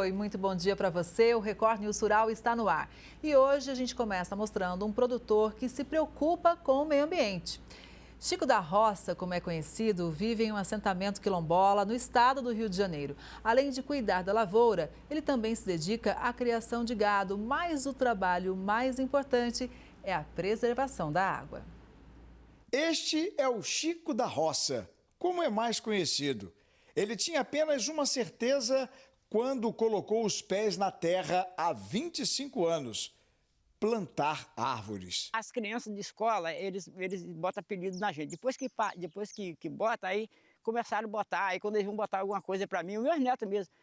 Oi, muito bom dia para você. O Record News Rural está no ar. E hoje a gente começa mostrando um produtor que se preocupa com o meio ambiente. Chico da Roça, como é conhecido, vive em um assentamento quilombola no estado do Rio de Janeiro. Além de cuidar da lavoura, ele também se dedica à criação de gado, mas o trabalho mais importante é a preservação da água. Este é o Chico da Roça, como é mais conhecido. Ele tinha apenas uma certeza quando colocou os pés na terra há 25 anos: plantar árvores. As crianças de escola, eles botam apelido na gente. Depois que bota, aí começaram a botar. Aí quando eles vão botar alguma coisa para mim, os meus netos mesmo.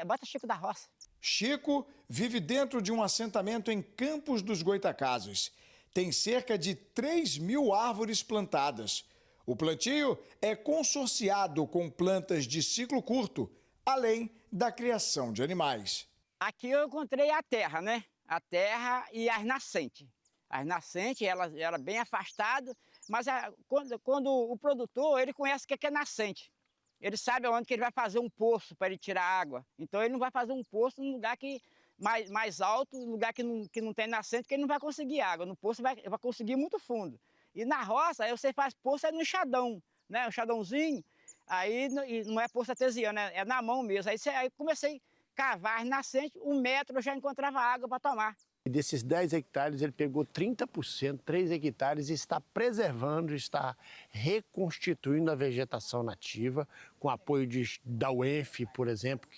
Bota Chico da Roça. Chico vive dentro de um assentamento em Campos dos Goytacazes. Tem cerca de 3.000 árvores plantadas. O plantio é consorciado com plantas de ciclo curto, além da criação de animais. Aqui eu encontrei a terra, né? A terra e as nascentes. As nascentes, ela bem afastada, mas quando o produtor, ele conhece o que é nascente. Ele sabe onde que ele vai fazer um poço para ele tirar água. Então ele não vai fazer um poço num lugar mais alto, num lugar que não tem nascente, que ele não vai conseguir água. No poço vai conseguir muito fundo. E na roça, aí você faz poço no enxadão, né? Um enxadãozinho, aí não é poço artesiano, é na mão mesmo. Aí comecei a cavar as nascentes, 1 metro eu já encontrava água para tomar. E desses 10 hectares, ele pegou 30%, 3 hectares, e está preservando, está reconstituindo a vegetação nativa, com apoio da UENF, por exemplo,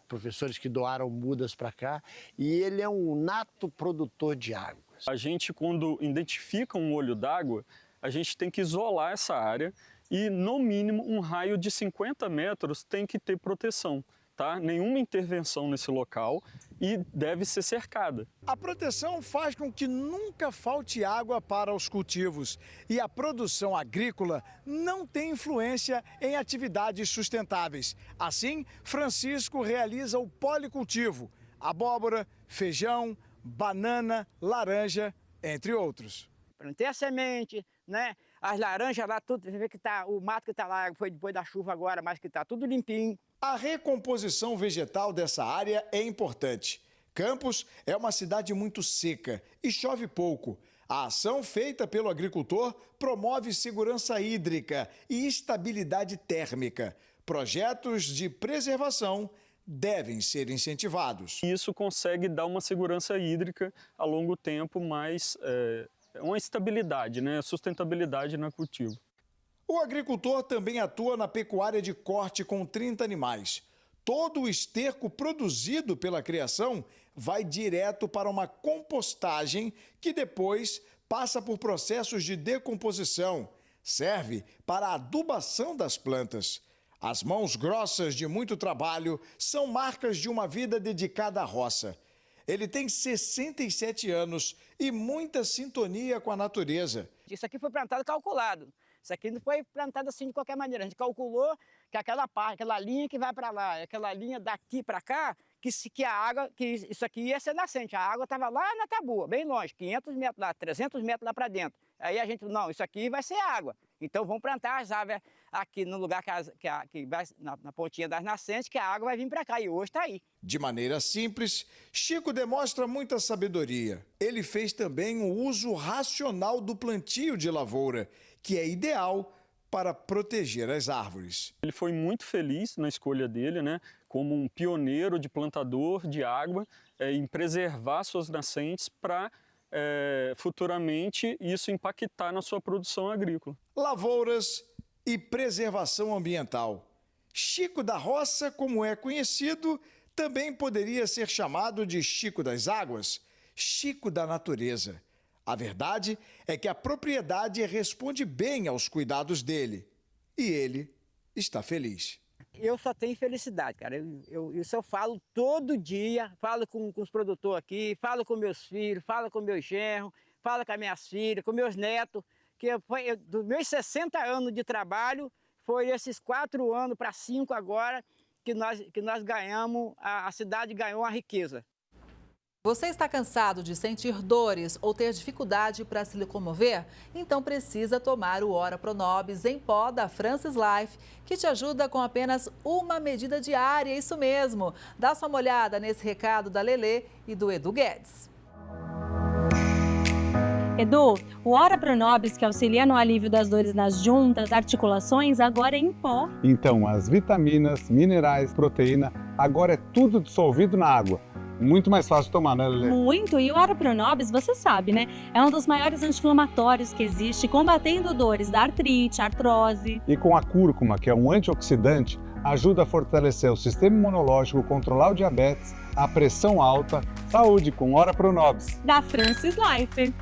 professores que doaram mudas para cá, e ele é um nato produtor de águas. A gente, quando identifica um olho d'água, a gente tem que isolar essa área e, no mínimo, um raio de 50 metros tem que ter proteção. Tá? Nenhuma intervenção nesse local e deve ser cercada. A proteção faz com que nunca falte água para os cultivos e a produção agrícola não tem influência em atividades sustentáveis. Assim, Francisco realiza o policultivo: abóbora, feijão, banana, laranja, entre outros. Plantei a semente, né? As laranjas lá, tudo, você vê que o mato que está lá foi depois da chuva agora, mas que está tudo limpinho. A recomposição vegetal dessa área é importante. Campos é uma cidade muito seca e chove pouco. A ação feita pelo agricultor promove segurança hídrica e estabilidade térmica. Projetos de preservação devem ser incentivados. Isso consegue dar uma segurança hídrica a longo tempo, mas uma estabilidade, né? Sustentabilidade no cultivo. O agricultor também atua na pecuária de corte com 30 animais. Todo o esterco produzido pela criação vai direto para uma compostagem que depois passa por processos de decomposição. Serve para a adubação das plantas. As mãos grossas de muito trabalho são marcas de uma vida dedicada à roça. Ele tem 67 anos e muita sintonia com a natureza. Isso aqui foi plantado calculado. Isso aqui não foi plantado assim de qualquer maneira. A gente calculou que aquela linha que vai para lá, aquela linha daqui para cá, que isso aqui ia ser nascente. A água estava lá na Tabua, bem longe, 500 metros lá, 300 metros lá para dentro. Aí a gente, não, isso aqui vai ser água. Então vamos plantar as árvores aqui no lugar que vai na pontinha das nascentes, que a água vai vir para cá. E hoje está aí. De maneira simples, Chico demonstra muita sabedoria. Ele fez também o uso racional do plantio de lavoura, que é ideal para proteger as árvores. Ele foi muito feliz na escolha dele, né, como um pioneiro de plantador de água, em preservar suas nascentes para futuramente isso impactar na sua produção agrícola. Lavouras e preservação ambiental. Chico da Roça, como é conhecido, também poderia ser chamado de Chico das Águas, Chico da Natureza. A verdade é que a propriedade responde bem aos cuidados dele. E ele está feliz. Eu só tenho felicidade, cara. Isso eu falo todo dia, falo com os produtores aqui, falo com meus filhos, falo com meus genros, falo com as minhas filhas, com meus netos, dos meus 60 anos de trabalho, foi esses 4 anos para 5 agora que nós ganhamos, a cidade ganhou a riqueza. Você está cansado de sentir dores ou ter dificuldade para se locomover? Então precisa tomar o Ora Pronobis em pó da Francis Life, que te ajuda com apenas uma medida diária, isso mesmo. Dá só uma olhada nesse recado da Lelê e do Edu Guedes. Edu, o Ora Pronobis, que auxilia no alívio das dores nas juntas, articulações, agora é em pó. Então, as vitaminas, minerais, proteína, agora é tudo dissolvido na água. Muito mais fácil de tomar, né, Lelê? Muito, e o Ora Pronobis, você sabe, né? É um dos maiores anti-inflamatórios que existe, combatendo dores da artrite, artrose. E com a cúrcuma, que é um antioxidante, ajuda a fortalecer o sistema imunológico, controlar o diabetes, a pressão alta. Saúde com Ora Pronobis. Da Francis Life.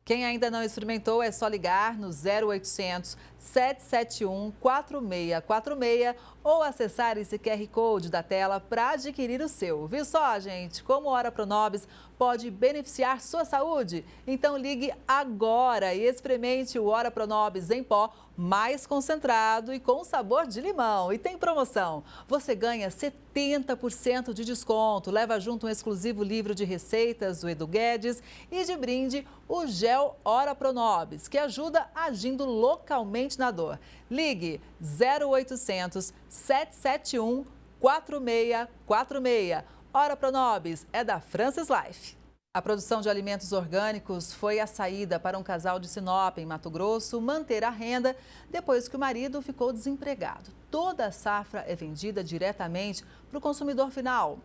Quem ainda não experimentou é só ligar no 0800 771 4646 ou acessar esse QR Code da tela para adquirir o seu. Viu só, gente? Como o Ora Pronobis pode beneficiar sua saúde? Então ligue agora e experimente o Ora Pronobis em pó mais concentrado e com sabor de limão. E tem promoção. Você ganha 70% de desconto. Leva junto um exclusivo livro de receitas do Edu Guedes e de brinde o gel Ora Pronobis, que ajuda agindo localmente na dor. Ligue 0800 771 4646. Ora Pronobis é da Francis Life. A produção de alimentos orgânicos foi a saída para um casal de Sinop, em Mato Grosso, manter a renda depois que o marido ficou desempregado. Toda a safra é vendida diretamente para o consumidor final.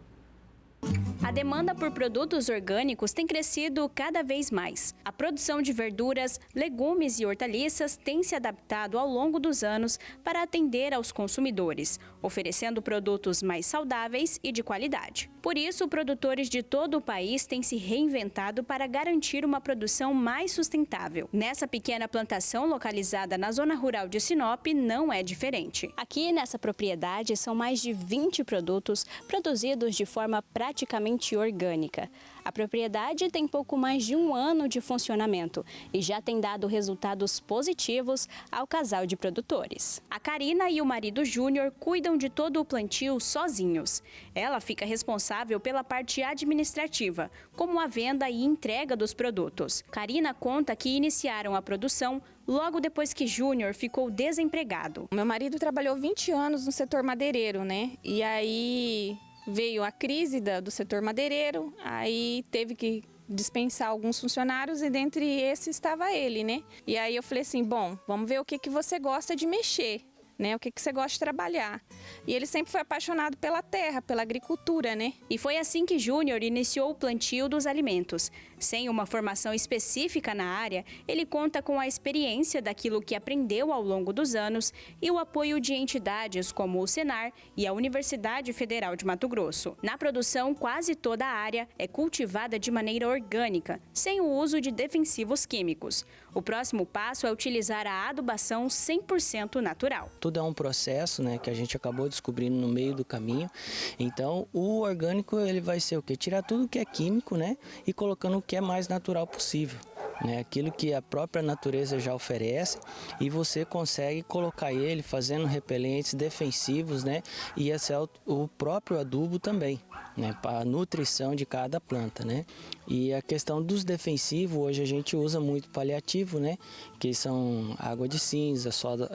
A demanda por produtos orgânicos tem crescido cada vez mais. A produção de verduras, legumes e hortaliças tem se adaptado ao longo dos anos para atender aos consumidores, oferecendo produtos mais saudáveis e de qualidade. Por isso, produtores de todo o país têm se reinventado para garantir uma produção mais sustentável. Nessa pequena plantação localizada na zona rural de Sinop, não é diferente. Aqui nessa propriedade são mais de 20 produtos produzidos de forma praticamente orgânica. A propriedade tem pouco mais de 1 ano de funcionamento e já tem dado resultados positivos ao casal de produtores. A Karina e o marido Júnior cuidam de todo o plantio sozinhos. Ela fica responsável pela parte administrativa, como a venda e entrega dos produtos. Karina conta que iniciaram a produção logo depois que Júnior ficou desempregado. Meu marido trabalhou 20 anos no setor madeireiro, né? E aí veio a crise do setor madeireiro, aí teve que dispensar alguns funcionários e dentre esses estava ele, né? E aí eu falei assim, bom, vamos ver o que você gosta de mexer, né? O que você gosta de trabalhar. E ele sempre foi apaixonado pela terra, pela agricultura, né? E foi assim que Júnior iniciou o plantio dos alimentos. Sem uma formação específica na área, ele conta com a experiência daquilo que aprendeu ao longo dos anos e o apoio de entidades como o Senar e a Universidade Federal de Mato Grosso. Na produção, quase toda a área é cultivada de maneira orgânica, sem o uso de defensivos químicos. O próximo passo é utilizar a adubação 100% natural. Tudo é um processo, né, que a gente acabou descobrindo no meio do caminho. Então, o orgânico ele vai ser o quê? Tirar tudo que é químico, né, e colocando o que é mais natural possível. Né, aquilo que a própria natureza já oferece e você consegue colocar ele fazendo repelentes defensivos, né, e esse é o próprio adubo também, né, para a nutrição de cada planta, né. E a questão dos defensivos, hoje a gente usa muito paliativo, né, que são água de cinza, soda,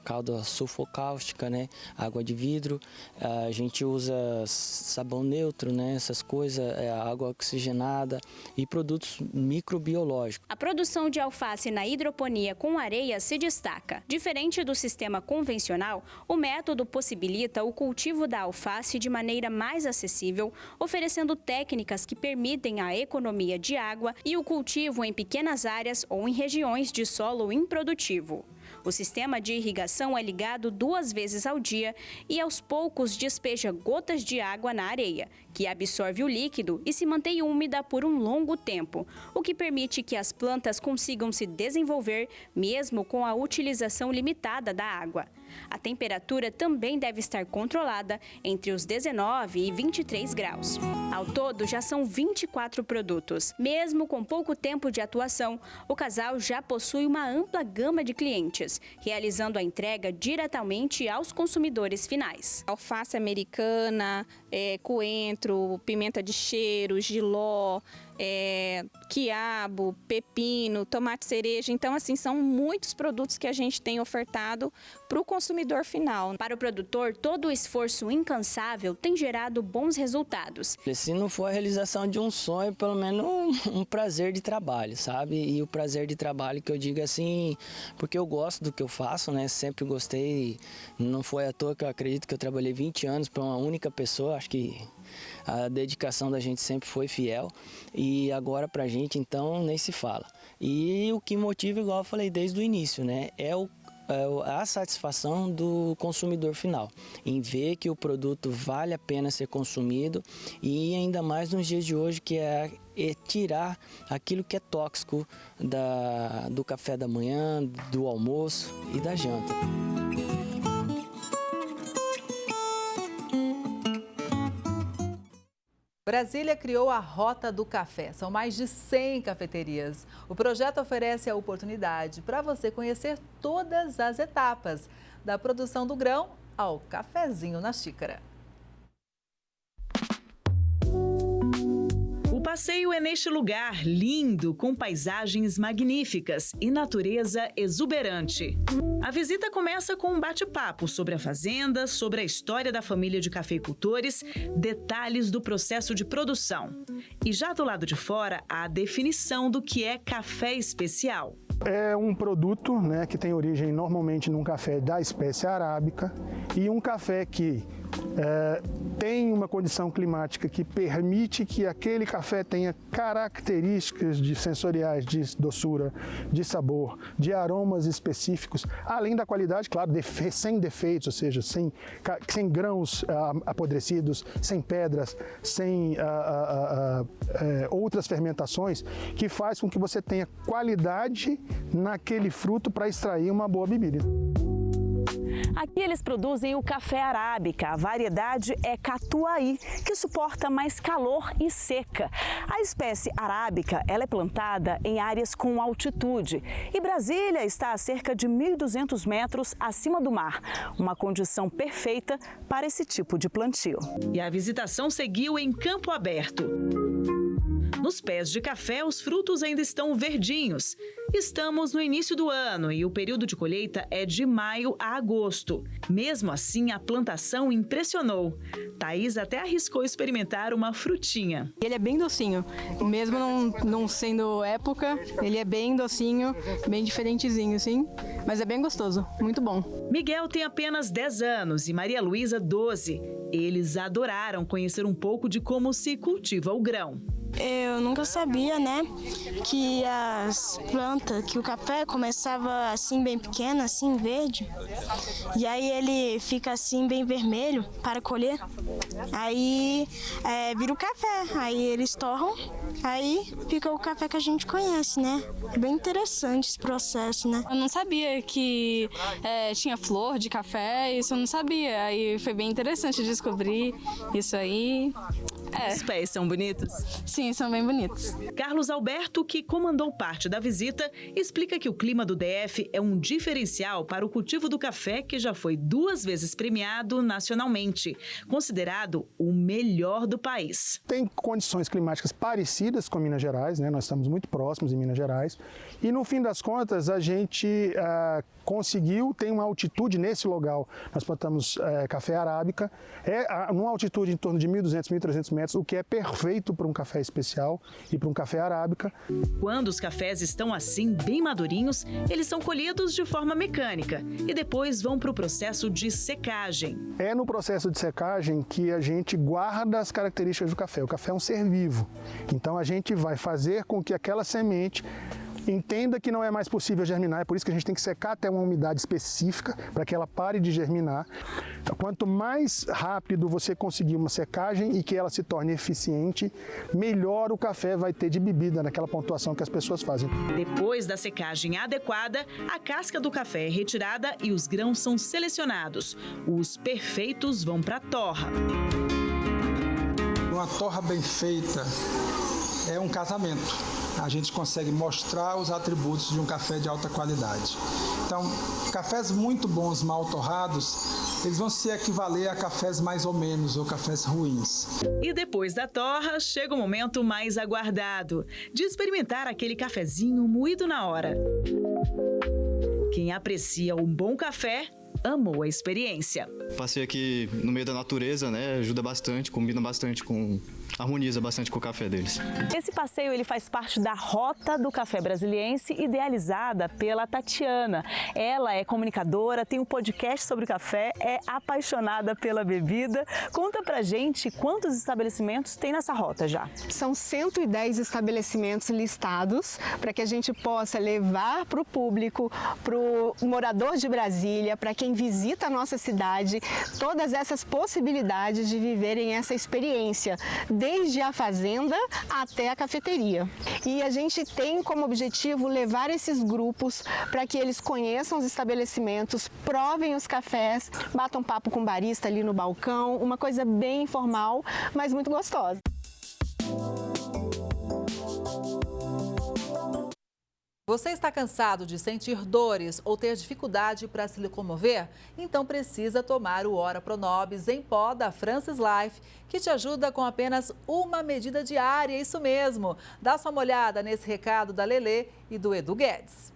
calda sulfocáustica, né, água de vidro, a gente usa sabão neutro, né, essas coisas, água oxigenada e produtos microbiológicos. A produção de alface na hidroponia com areia se destaca. Diferente do sistema convencional, o método possibilita o cultivo da alface de maneira mais acessível, oferecendo técnicas que permitem a economia de água e o cultivo em pequenas áreas ou em regiões de solo improdutivo. O sistema de irrigação é ligado 2 vezes ao dia e aos poucos despeja gotas de água na areia, que absorve o líquido e se mantém úmida por um longo tempo, o que permite que as plantas consigam se desenvolver mesmo com a utilização limitada da água. A temperatura também deve estar controlada entre os 19 e 23 graus. Ao todo, já são 24 produtos. Mesmo com pouco tempo de atuação, o casal já possui uma ampla gama de clientes. sementes, realizando a entrega diretamente aos consumidores finais. Alface americana, coentro, pimenta de cheiro, jiló, quiabo, pepino, tomate cereja. Então, assim, são muitos produtos que a gente tem ofertado para o consumidor final. Para o produtor, todo o esforço incansável tem gerado bons resultados. Se não for a realização de um sonho, pelo menos um prazer de trabalho, sabe? E o prazer de trabalho que eu digo assim, porque eu gosto do que eu faço, né? Sempre gostei, não foi à toa que eu acredito que eu trabalhei 20 anos para uma única pessoa, acho que a dedicação da gente sempre foi fiel e agora pra gente então nem se fala. E o que motiva, igual eu falei desde o início, né, é a satisfação do consumidor final, em ver que o produto vale a pena ser consumido e ainda mais nos dias de hoje, que é tirar aquilo que é tóxico do café da manhã, do almoço e da janta. Brasília criou a Rota do Café. São mais de 100 cafeterias. O projeto oferece a oportunidade para você conhecer todas as etapas, da produção do grão ao cafezinho na xícara. O passeio é neste lugar lindo, com paisagens magníficas e natureza exuberante. A visita começa com um bate-papo sobre a fazenda, sobre a história da família de cafeicultores, detalhes do processo de produção. E já do lado de fora, a definição do que é café especial. É um produto, né, que tem origem normalmente num café da espécie arábica e um café que tem uma condição climática que permite que aquele café tenha características sensoriais de doçura, de sabor, de aromas específicos, além da qualidade, claro, sem defeitos, ou seja, sem grãos apodrecidos, sem pedras, sem outras fermentações, que faz com que você tenha qualidade naquele fruto para extrair uma boa bebida. Aqui eles produzem o café arábica. A variedade é catuaí, que suporta mais calor e seca. A espécie arábica, ela é plantada em áreas com altitude. E Brasília está a cerca de 1.200 metros acima do mar. Uma condição perfeita para esse tipo de plantio. E a visitação seguiu em campo aberto. Nos pés de café, os frutos ainda estão verdinhos. Estamos no início do ano e o período de colheita é de maio a agosto. Mesmo assim, a plantação impressionou. Thaís até arriscou experimentar uma frutinha. Ele é bem docinho, mesmo não sendo época, ele é bem docinho, bem diferentezinho, sim, mas é bem gostoso, muito bom. Miguel tem apenas 10 anos e Maria Luísa 12. Eles adoraram conhecer um pouco de como se cultiva o grão. Eu nunca sabia, né, que as plantas, que o café começava assim bem pequeno, assim verde, e aí ele fica assim bem vermelho para colher, aí vira o café, aí eles torram, aí fica o café que a gente conhece, né? É bem interessante esse processo, né? Eu não sabia que tinha flor de café, isso eu não sabia, aí foi bem interessante descobrir isso aí. Os pés são bonitos? Sim, são bem bonitos. Carlos Alberto, que comandou parte da visita, explica que o clima do DF é um diferencial para o cultivo do café, que já foi 2 vezes premiado nacionalmente, considerado o melhor do país. Tem condições climáticas parecidas com Minas Gerais, né? Nós estamos muito próximos em Minas Gerais, e no fim das contas a gente conseguiu, tem uma altitude nesse local, nós plantamos café arábica, numa altitude em torno de 1.200, 1.300 metros, o que é perfeito para um café especial e para um café arábica. Quando os cafés estão assim, bem madurinhos, eles são colhidos de forma mecânica e depois vão para o processo de secagem. É no processo de secagem que a gente guarda as características do café. O café é um ser vivo, então a gente vai fazer com que aquela semente entenda que não é mais possível germinar, é por isso que a gente tem que secar até uma umidade específica para que ela pare de germinar. Então, quanto mais rápido você conseguir uma secagem e que ela se torne eficiente, melhor o café vai ter de bebida naquela pontuação que as pessoas fazem. Depois da secagem adequada, a casca do café é retirada e os grãos são selecionados. Os perfeitos vão para a torra. Uma torra bem feita é um casamento. a gente consegue mostrar os atributos de um café de alta qualidade. Então, cafés muito bons, mal torrados, eles vão se equivaler a cafés mais ou menos ou cafés ruins. E depois da torra, chega o momento mais aguardado, de experimentar aquele cafezinho moído na hora. Quem aprecia um bom café, amou a experiência. Passei aqui no meio da natureza, né? Ajuda bastante, combina bastante harmoniza bastante com o café deles. Esse passeio ele faz parte da Rota do Café Brasiliense, idealizada pela Tatiana. Ela é comunicadora, tem um podcast sobre café, é apaixonada pela bebida. Conta pra gente quantos estabelecimentos tem nessa rota já. São 110 estabelecimentos listados para que a gente possa levar para o público, para o morador de Brasília, para quem visita a nossa cidade, todas essas possibilidades de viverem essa experiência, desde a fazenda até a cafeteria. E a gente tem como objetivo levar esses grupos para que eles conheçam os estabelecimentos, provem os cafés, batam papo com o barista ali no balcão, uma coisa bem informal, mas muito gostosa. Você está cansado de sentir dores ou ter dificuldade para se locomover? Então precisa tomar o Ora Pronobis em pó da Francis Life, que te ajuda com apenas uma medida diária, isso mesmo. Dá só uma olhada nesse recado da Lelê e do Edu Guedes.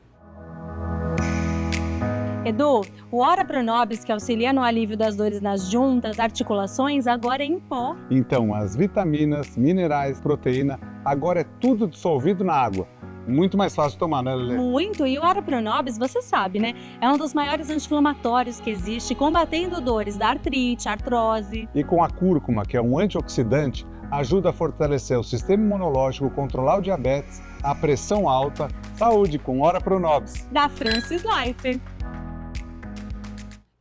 Edu, o Ora Pronobis, que auxilia no alívio das dores nas juntas, articulações, agora é em pó. Então, as vitaminas, minerais, proteína, agora é tudo dissolvido na água. Muito mais fácil de tomar, né, Lelê? Muito, e o Ora Pronobis, você sabe, né? É um dos maiores anti-inflamatórios que existe, combatendo dores da artrite, artrose. E com a cúrcuma, que é um antioxidante, ajuda a fortalecer o sistema imunológico, controlar o diabetes, a pressão alta. Saúde com Ora Pronobis. Da Francis Life.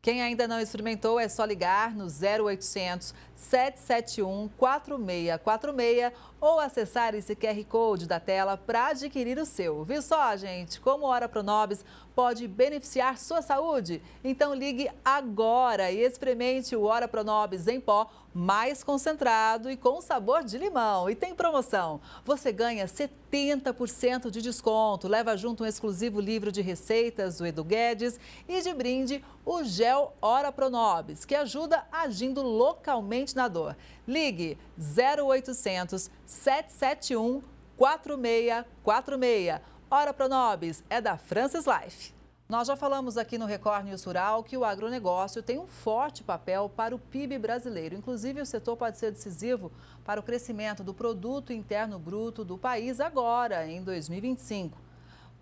Quem ainda não experimentou é só ligar no 0800 771 4646 ou acessar esse QR Code da tela para adquirir o seu. Viu só, gente? Como o Ora Pronobis pode beneficiar sua saúde? Então ligue agora e experimente o Ora Pronobis em pó mais concentrado e com sabor de limão. E tem promoção. Você ganha 70% de desconto. Leva junto um exclusivo livro de receitas do Edu Guedes e de brinde o gel Ora Pronobis, que ajuda agindo localmente na dor. Ligue 0800 771 4646. Ora Pronobis é da Francis Life. Nós já falamos aqui no Record News Rural que o agronegócio tem um forte papel para o PIB brasileiro. Inclusive, o setor pode ser decisivo para o crescimento do produto interno bruto do país agora, em 2025.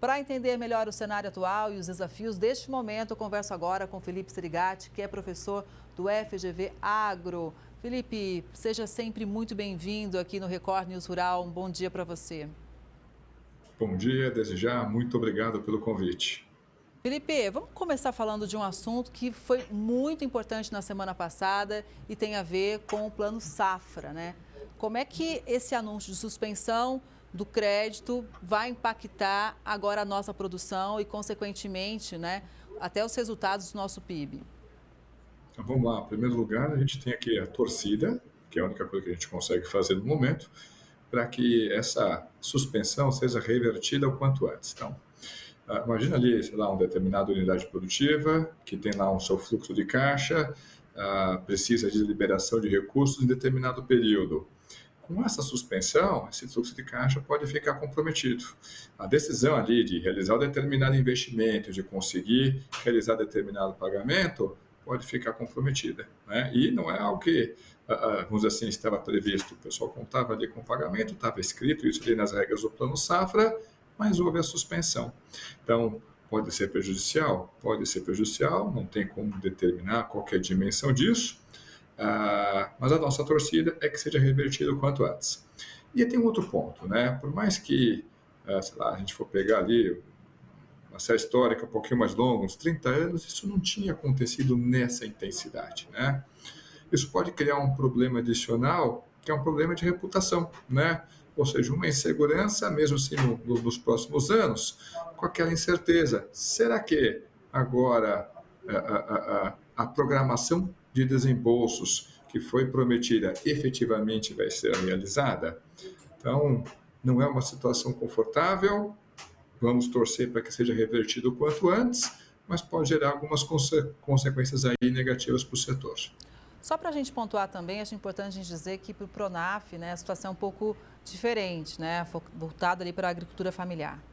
Para entender melhor o cenário atual e os desafios deste momento, eu converso agora com Felipe Serigati, que é professor do FGV Agro. Felipe, seja sempre muito bem-vindo aqui no Record News Rural. Um bom dia para você. Bom dia, desde já, muito obrigado pelo convite. Felipe, vamos começar falando de um assunto que foi muito importante na semana passada e tem a ver com o Plano Safra, né? Como é que esse anúncio de suspensão do crédito vai impactar agora a nossa produção e, consequentemente, né, até os resultados do nosso PIB? Então, vamos lá. Em primeiro lugar, a gente tem aqui a torcida, que é a única coisa que a gente consegue fazer no momento, para que essa suspensão seja revertida o quanto antes. Então, imagina ali, sei lá, uma determinada unidade produtiva, que tem lá um seu fluxo de caixa, precisa de liberação de recursos em determinado período. Com essa suspensão, esse fluxo de caixa pode ficar comprometido. A decisão ali de realizar um determinado investimento, de conseguir realizar determinado pagamento, pode ficar comprometida, né? E não é algo que, vamos dizer assim, estava previsto. O pessoal contava ali com o pagamento, estava escrito isso ali nas regras do Plano Safra, mas houve a suspensão. Então, pode ser prejudicial? Pode ser prejudicial, não tem como determinar qual que é a dimensão disso, mas a nossa torcida é que seja revertido o quanto antes. E tem um outro ponto, né? Por mais que, sei lá, a gente for pegar ali uma série histórica um pouquinho mais longa, uns 30 anos, isso não tinha acontecido nessa intensidade, né? Isso pode criar um problema adicional, que é um problema de reputação, né? Ou seja, uma insegurança, mesmo assim nos próximos anos, com aquela incerteza. Será que agora a programação de desembolsos que foi prometida efetivamente vai ser realizada? Então, não é uma situação confortável, vamos torcer para que seja revertido o quanto antes, mas pode gerar algumas consequências aí negativas para o setor. Só para a gente pontuar também, acho importante a gente dizer que para o Pronaf, né, a situação é um pouco diferente, né, voltado ali para a agricultura familiar.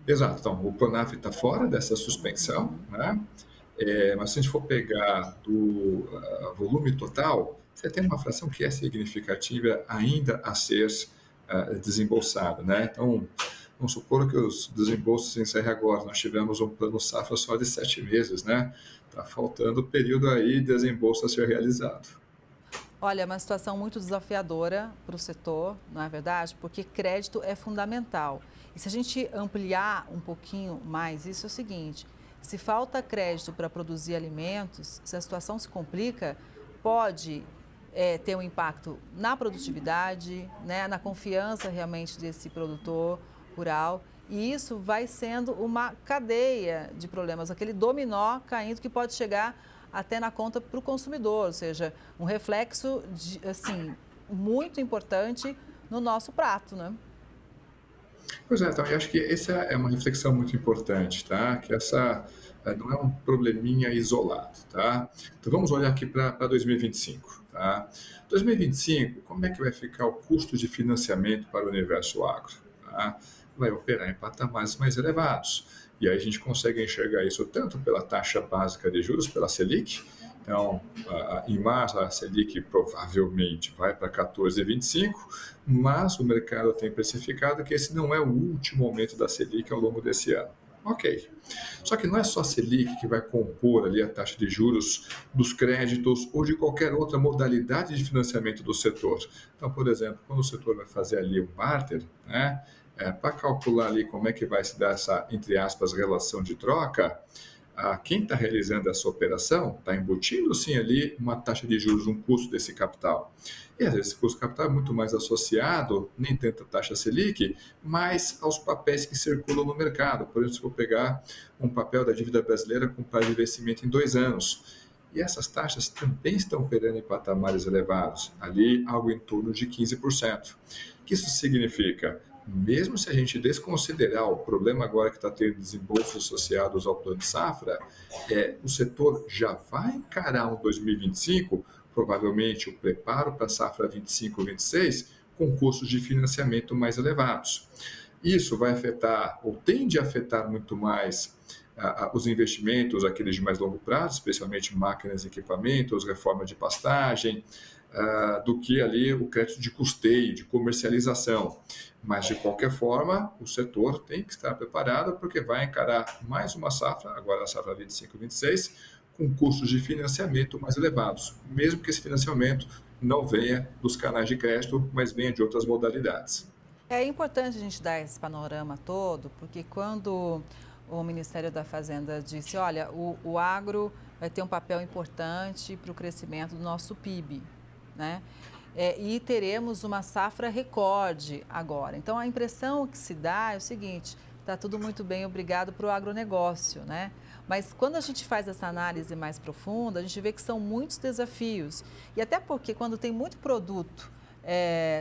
Exato, então o Pronaf está fora dessa suspensão, né? Mas se a gente for pegar do volume total, você tem uma fração que é significativa ainda a ser desembolsada, né? Então, vamos supor que os desembolsos se encerrem agora, nós tivemos um plano safra só de 7 meses, né? Está faltando período aí de desembolso a ser realizado. Olha, é uma situação muito desafiadora para o setor, não é verdade? Porque crédito é fundamental. E se a gente ampliar um pouquinho mais, isso é o seguinte, se falta crédito para produzir alimentos, se a situação se complica, pode ter um impacto na produtividade, né, na confiança realmente desse produtor rural. E isso vai sendo uma cadeia de problemas, aquele dominó caindo que pode chegar até na conta para o consumidor, ou seja, um reflexo assim, muito importante no nosso prato, né? Pois é, então, eu acho que essa é uma reflexão muito importante, tá? Que essa não é um probleminha isolado, tá? Então vamos olhar aqui para 2025, tá? 2025, como é que vai ficar o custo de financiamento para o universo agro? Tá? Vai operar em patamares mais elevados. E aí a gente consegue enxergar isso tanto pela taxa básica de juros, pela Selic. Então, em março, a Selic provavelmente vai para 14,25, mas o mercado tem precificado que esse não é o último aumento da Selic ao longo desse ano. Ok. Só que não é só a Selic que vai compor ali a taxa de juros dos créditos ou de qualquer outra modalidade de financiamento do setor. Então, por exemplo, quando o setor vai fazer ali o barter, né, para calcular ali como é que vai se dar essa, entre aspas, relação de troca, quem está realizando essa operação está embutindo sim ali uma taxa de juros, um custo desse capital. E às vezes esse custo de capital é muito mais associado, nem tanto à taxa Selic, mas aos papéis que circulam no mercado. Por exemplo, se eu pegar um papel da dívida brasileira com prazo de vencimento em 2 anos, e essas taxas também estão operando em patamares elevados, ali algo em torno de 15%. O que isso significa? Mesmo se a gente desconsiderar o problema agora que está tendo desembolsos associados ao plano de safra, o setor já vai encarar um 2025, provavelmente o preparo para a safra 25-26, com custos de financiamento mais elevados. Isso vai afetar, ou tende a afetar muito mais, os investimentos, aqueles de mais longo prazo, especialmente máquinas e equipamentos, reforma de pastagem, do que ali o crédito de custeio, de comercialização. Mas, de qualquer forma, o setor tem que estar preparado porque vai encarar mais uma safra, agora a safra 25-26, com custos de financiamento mais elevados, mesmo que esse financiamento não venha dos canais de crédito, mas venha de outras modalidades. É importante a gente dar esse panorama todo, porque quando o Ministério da Fazenda disse, olha, o agro vai ter um papel importante para o crescimento do nosso PIB, né? E teremos uma safra recorde agora. Então, a impressão que se dá é o seguinte, está tudo muito bem, obrigado para o agronegócio, né? Mas quando a gente faz essa análise mais profunda, a gente vê que são muitos desafios. E até porque quando tem muito produto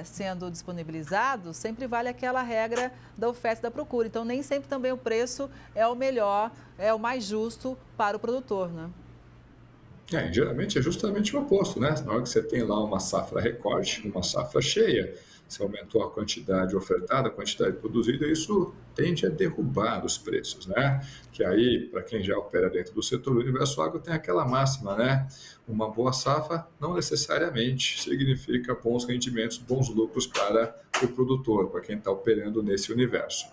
sendo disponibilizado, sempre vale aquela regra da oferta e da procura. Então, nem sempre também o preço é o melhor, é o mais justo para o produtor, né? Geralmente é justamente o oposto, né? Na hora que você tem lá uma safra recorde, uma safra cheia, você aumentou a quantidade ofertada, a quantidade produzida, isso tende a derrubar os preços, né? Que aí, para quem já opera dentro do setor do universo agro, tem aquela máxima, né? Uma boa safra não necessariamente significa bons rendimentos, bons lucros para o produtor, para quem está operando nesse universo.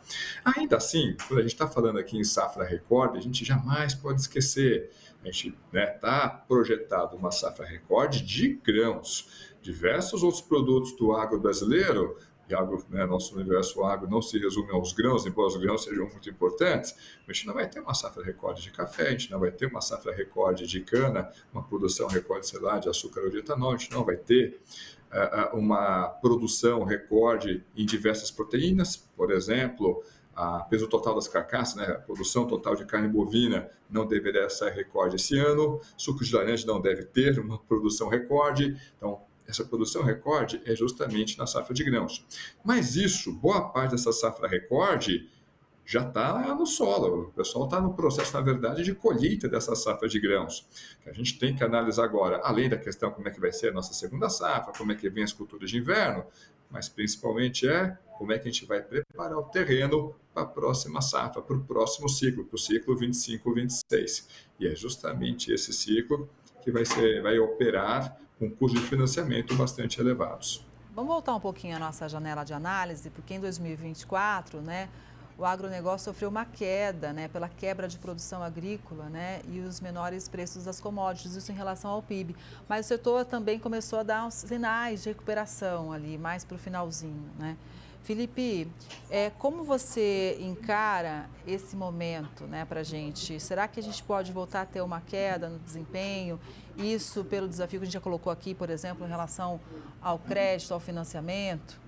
Ainda assim, quando a gente está falando aqui em safra recorde, a gente jamais pode esquecer, a gente está projetado uma safra recorde de grãos. Diversos outros produtos do agro brasileiro, e agro, né, nosso universo agro não se resume aos grãos, embora os grãos sejam muito importantes, a gente não vai ter uma safra recorde de café, a gente não vai ter uma safra recorde de cana, uma produção recorde, sei lá, de açúcar ou de etanol, a gente não vai ter uma produção recorde em diversas proteínas, por exemplo, a peso total das carcaças, né, a produção total de carne bovina não deveria ser recorde esse ano, suco de laranja não deve ter uma produção recorde, então essa produção recorde é justamente na safra de grãos. Mas isso, boa parte dessa safra recorde já está no solo. O pessoal está no processo, na verdade, de colheita dessa safra de grãos. Que a gente tem que analisar agora, além da questão como é que vai ser a nossa segunda safra, como é que vem as culturas de inverno, mas principalmente como é que a gente vai preparar o terreno para a próxima safra, para o próximo ciclo, para o ciclo 25-26. E é justamente esse ciclo que vai operar com custos de financiamento bastante elevados. Vamos voltar um pouquinho à nossa janela de análise, porque em 2024, né, o agronegócio sofreu uma queda, né, pela quebra de produção agrícola, né, e os menores preços das commodities, isso em relação ao PIB. Mas o setor também começou a dar uns sinais de recuperação ali, mais para o finalzinho, né? Felipe, como você encara esse momento, né, para a gente? Será que a gente pode voltar a ter uma queda no desempenho? Isso pelo desafio que a gente já colocou aqui, por exemplo, em relação ao crédito, ao financiamento?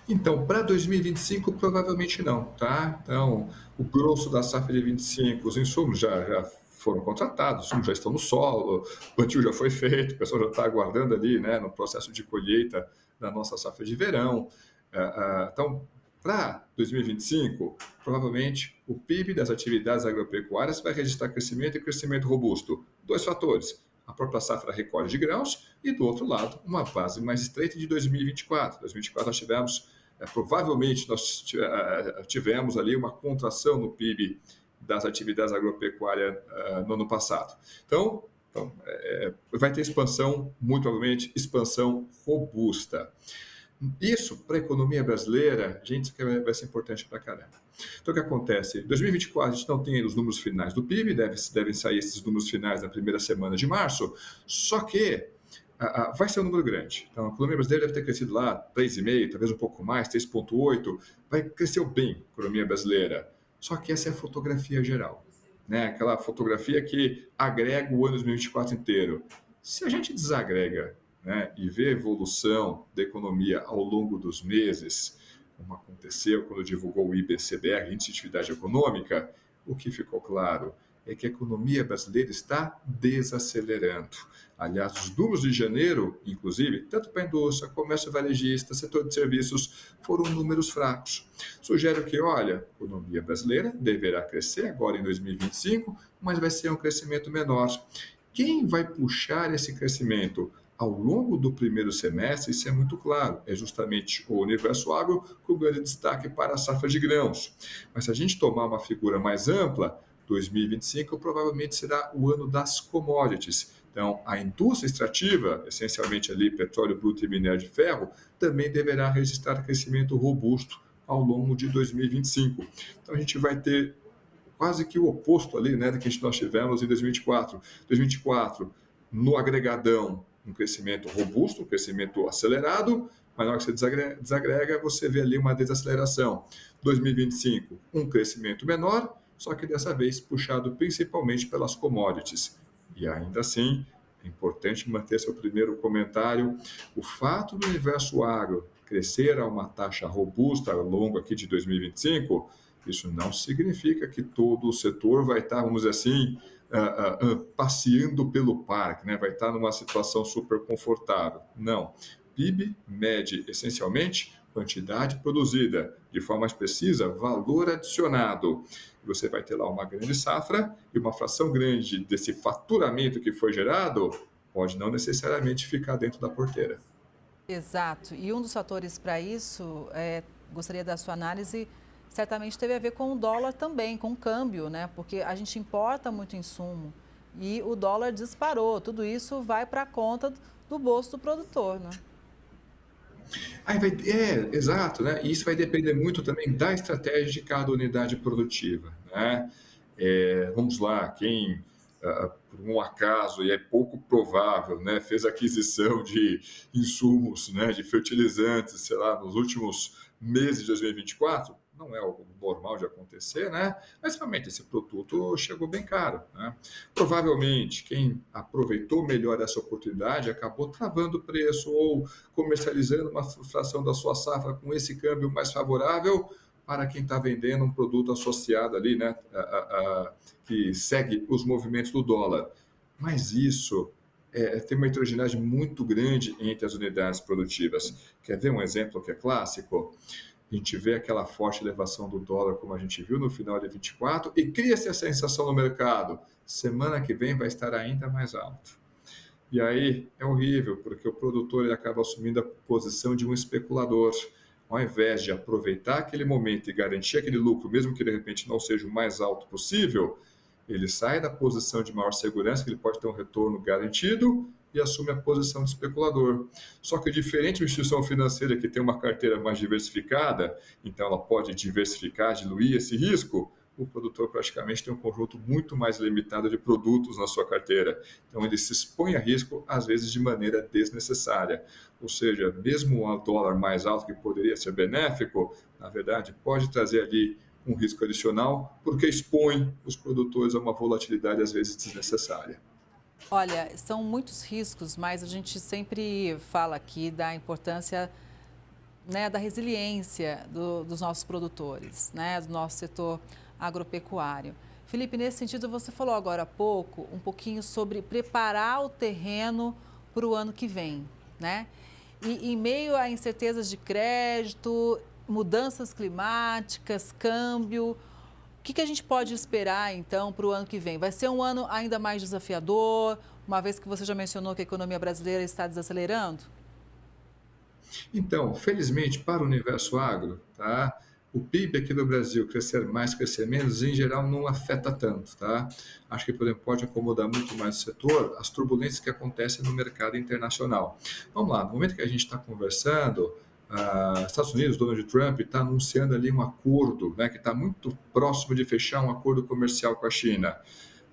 Então, para 2025, provavelmente não, tá? Então, o grosso da safra de 25, os insumos já foram contratados, os insumos já estão no solo, o plantio já foi feito, o pessoal já está aguardando ali, né, no processo de colheita da nossa safra de verão. Então, para 2025, provavelmente o PIB das atividades agropecuárias vai registrar crescimento e crescimento robusto. Dois fatores: a própria safra recorde de grãos e, do outro lado, uma base mais estreita de 2024. Em 2024 nós tivemos, provavelmente nós tivemos ali uma contração no PIB das atividades agropecuárias no ano passado. Então vai ter expansão, muito provavelmente expansão robusta. Isso, para a economia brasileira, gente, vai ser importante para caramba. Então, o que acontece? Em 2024, a gente não tem os números finais do PIB, devem sair esses números finais na primeira semana de março, só que vai ser um número grande. Então, a economia brasileira deve ter crescido lá 3,5%, talvez um pouco mais, 3,8%. Vai crescer bem a economia brasileira. Só que essa é a fotografia geral, né? Aquela fotografia que agrega o ano 2024 inteiro. Se a gente desagrega, né, e vê a evolução da economia ao longo dos meses, como aconteceu quando divulgou o IBCBR, Índice de Atividade Econômica, o que ficou claro é que a economia brasileira está desacelerando. Aliás, os números de janeiro, inclusive, tanto para a indústria, comércio varejista, setor de serviços, foram números fracos. Sugere que, olha, a economia brasileira deverá crescer agora em 2025, mas vai ser um crescimento menor. Quem vai puxar esse crescimento ao longo do primeiro semestre? Isso é muito claro, é justamente o universo agro com grande destaque para a safra de grãos. Mas se a gente tomar uma figura mais ampla, 2025 provavelmente será o ano das commodities. Então, a indústria extrativa, essencialmente ali petróleo bruto e minério de ferro, também deverá registrar crescimento robusto ao longo de 2025. Então, a gente vai ter quase que o oposto ali, né, do que nós tivemos em 2024. 2024, no agregadão, um crescimento robusto, um crescimento acelerado, mas na hora que você desagrega, você vê ali uma desaceleração. 2025, um crescimento menor, só que dessa vez puxado principalmente pelas commodities. E ainda assim, é importante manter seu primeiro comentário. O fato do universo agro crescer a uma taxa robusta ao longo aqui de 2025, isso não significa que todo o setor vai estar, vamos dizer assim, passeando pelo parque, né? Vai estar numa situação super confortável. Não. PIB mede essencialmente quantidade produzida, de forma mais precisa, valor adicionado. Você vai ter lá uma grande safra e uma fração grande desse faturamento que foi gerado pode não necessariamente ficar dentro da porteira. Exato. E um dos fatores para isso, gostaria da sua análise, certamente teve a ver com o dólar também, com o câmbio, né? Porque a gente importa muito insumo e o dólar disparou. Tudo isso vai para a conta do bolso do produtor, né? Exato, né? E isso vai depender muito também da estratégia de cada unidade produtiva, né? Vamos lá, quem, por um acaso, e é pouco provável, né, fez aquisição de insumos, né, de fertilizantes, sei lá, nos últimos meses de 2024, não é algo normal de acontecer, né? Mas realmente esse produto chegou bem caro, né? Provavelmente quem aproveitou melhor essa oportunidade acabou travando o preço ou comercializando uma fração da sua safra com esse câmbio mais favorável para quem está vendendo um produto associado ali, né? Que segue os movimentos do dólar. Mas isso tem uma heterogeneidade muito grande entre as unidades produtivas. Quer ver um exemplo que é clássico? A gente vê aquela forte elevação do dólar, como a gente viu no final de 24, e cria-se a sensação no mercado, semana que vem vai estar ainda mais alto. E aí é horrível, porque o produtor ele acaba assumindo a posição de um especulador. Ao invés de aproveitar aquele momento e garantir aquele lucro, mesmo que de repente não seja o mais alto possível, ele sai da posição de maior segurança, que ele pode ter um retorno garantido, e assume a posição de especulador. Só que diferente da instituição financeira que tem uma carteira mais diversificada, então ela pode diversificar, diluir esse risco, o produtor praticamente tem um conjunto muito mais limitado de produtos na sua carteira. Então ele se expõe a risco, às vezes de maneira desnecessária. Ou seja, mesmo o dólar mais alto, que poderia ser benéfico, na verdade pode trazer ali um risco adicional, porque expõe os produtores a uma volatilidade às vezes desnecessária. Olha, são muitos riscos, mas a gente sempre fala aqui da importância, né, da resiliência dos nossos produtores, né, do nosso setor agropecuário. Felipe, nesse sentido, você falou agora há pouco um pouquinho sobre preparar o terreno para o ano que vem, né? E em meio a incertezas de crédito, mudanças climáticas, câmbio, o que a gente pode esperar, então, para o ano que vem? Vai ser um ano ainda mais desafiador, uma vez que você já mencionou que a economia brasileira está desacelerando? Então, felizmente, para o universo agro, tá? O PIB aqui no Brasil crescer mais, crescer menos, em geral não afeta tanto, tá? Acho que, por exemplo, pode acomodar muito mais o setor as turbulências que acontecem no mercado internacional. Vamos lá, no momento que a gente está conversando, Estados Unidos, Donald Trump está anunciando ali um acordo, né, que está muito próximo de fechar um acordo comercial com a China.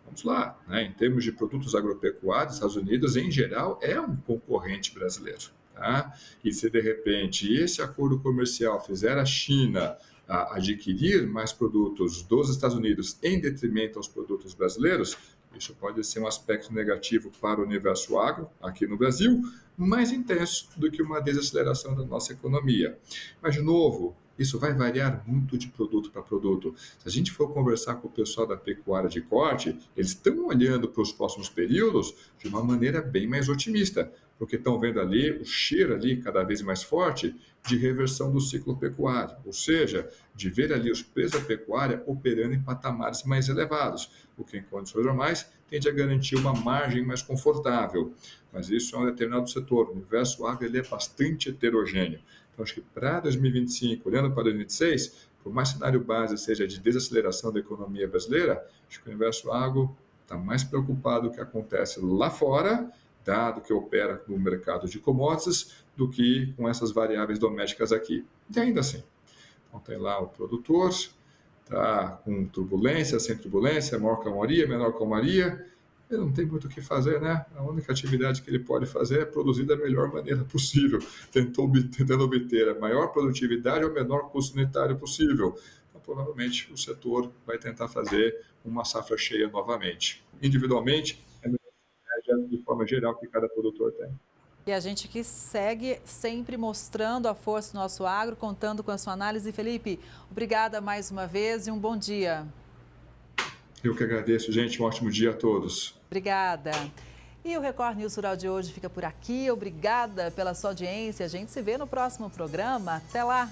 Vamos lá, né, em termos de produtos agropecuários, Estados Unidos, em geral, é um concorrente brasileiro. Tá? E se, de repente, esse acordo comercial fizer a China adquirir mais produtos dos Estados Unidos em detrimento aos produtos brasileiros, isso pode ser um aspecto negativo para o universo agro, aqui no Brasil, mais intenso do que uma desaceleração da nossa economia. Mas, de novo, isso vai variar muito de produto para produto. Se a gente for conversar com o pessoal da pecuária de corte, eles estão olhando para os próximos períodos de uma maneira bem mais otimista, porque estão vendo ali o cheiro ali cada vez mais forte de reversão do ciclo pecuário, ou seja, de ver ali os preços da pecuária operando em patamares mais elevados, o que em condições normais tende a garantir uma margem mais confortável. Mas isso é um determinado setor, o universo agro ele é bastante heterogêneo. Então acho que para 2025, olhando para 2026, por mais cenário base seja de desaceleração da economia brasileira, acho que o universo agro está mais preocupado com o que acontece lá fora, dado que opera no mercado de commodities, do que com essas variáveis domésticas aqui. E ainda assim, então tem lá o produtor, está com turbulência, sem turbulência, maior calmaria, menor calmaria, ele não tem muito o que fazer, né? A única atividade que ele pode fazer é produzir da melhor maneira possível, tentando obter a maior produtividade ou o menor custo unitário possível. Então, provavelmente, o setor vai tentar fazer uma safra cheia novamente. Individualmente, de forma geral que cada produtor tem. E a gente aqui segue sempre mostrando a força do nosso agro, contando com a sua análise. Felipe, obrigada mais uma vez e um bom dia. Eu que agradeço, gente. Um ótimo dia a todos. Obrigada. E o Record News Rural de hoje fica por aqui. Obrigada pela sua audiência. A gente se vê no próximo programa. Até lá!